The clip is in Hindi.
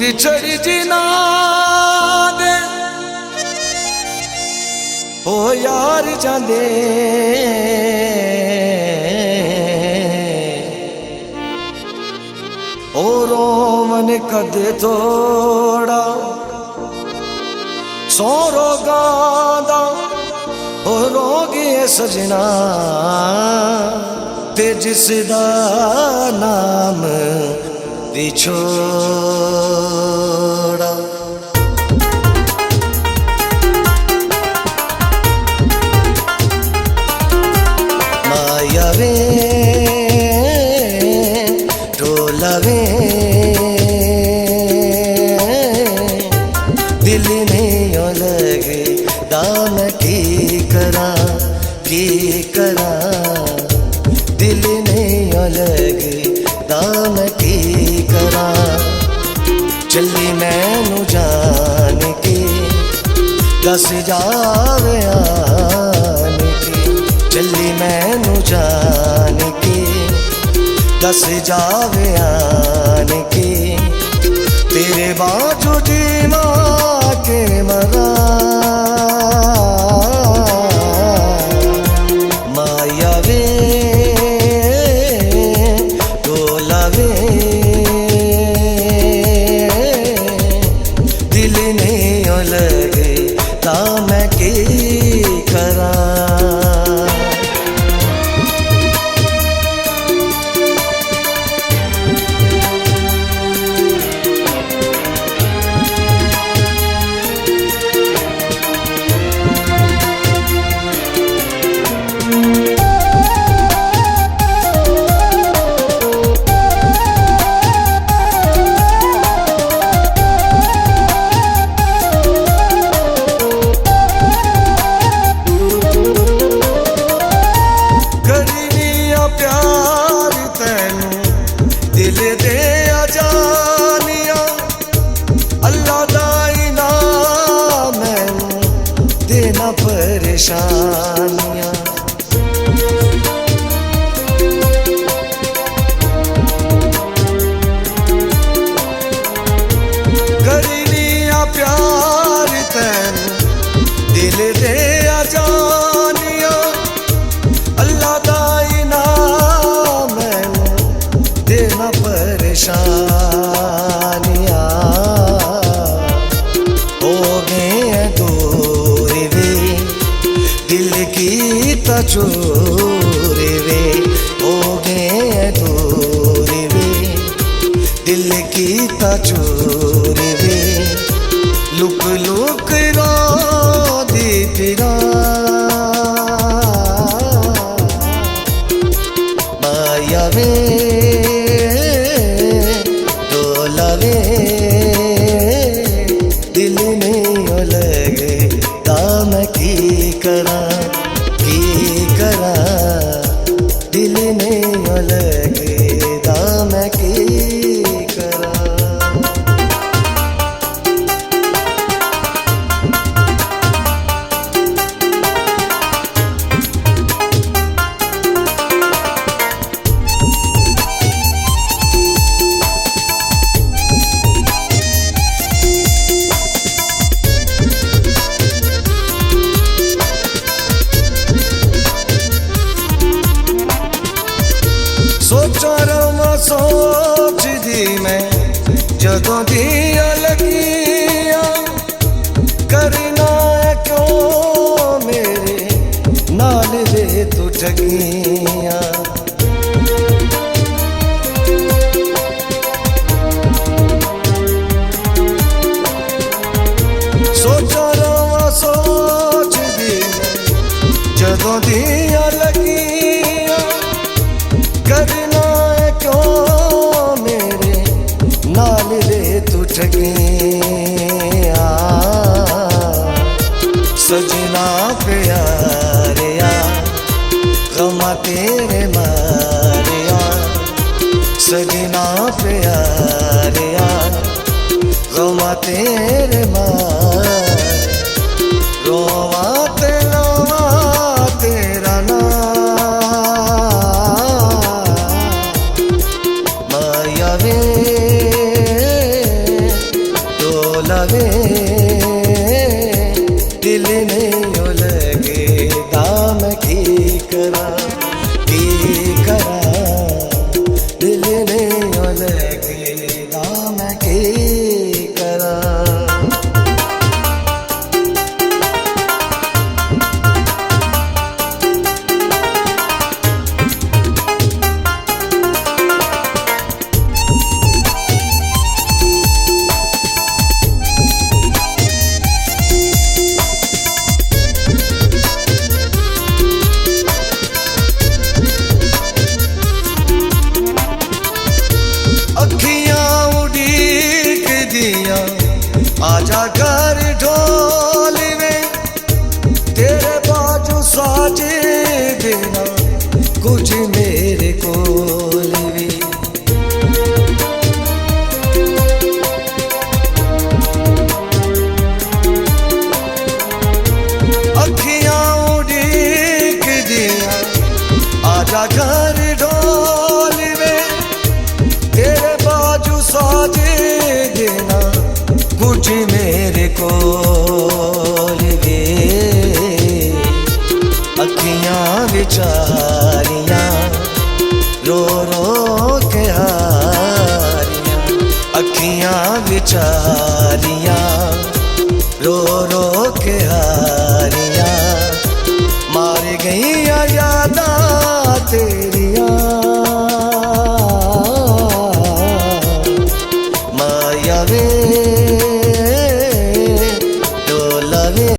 विछड़ जिना दे ओ यार जांदे ओ रोमन कदे थोड़ा सोरो गांदा ओ रोगी सजना ते जिसदा नाम विछोड़ा माया वे ढोलवे दिल नहीं लगे दाम की करा दिल नहीं लगे दाम की करा चली मैनू जान के दस जावे आन के चली मैनू जान के दस जावे आन के तेरे बाजू जीवा के मरा माया वे डोला वे दिल नहीं लगे ता मैं की करा दिल दे जानिया अल्लाह दा इनाम मैनू देना परेशानियां करीनिया प्यार तैनू दिल दे जानिया अल्लाह दा इनाम मैनू देना परेशानियां हो गए दूर वे दिल की तचोर वे हो गए दूर वे दिल की तचोर वे लुक लुक रो दी फिरा माया वे दिल नहीं लगे दाम की करा दिल नहीं लगे दाम की करा सोचा रवा सोच दी मैं जदों दिया लगिया करना है क्यों मेरे नाल दे तू ठगिया सोचा रवा सोच दी मैं जदों दिया लगिया करना है क्यों मेरे नाल दे तू ठगिया सजना प्यारिया गमा तेरे मारिया सजना प्यारिया गमा तेरे मार रोवा तेरा माया वे लवे दिल नहीं लगे दाम की करा दिल नहीं लगे दाम की करा आजा घर ढोल में तेरे बाजू साजे देना कुछ मेरे कोल भी अखियां उड़ीक दिया आजा घर ढोल में तेरे बाजू साजे देना कुछ मेरे कोल वे अखियां विचारियां रो रो के हारियां अखियां विचार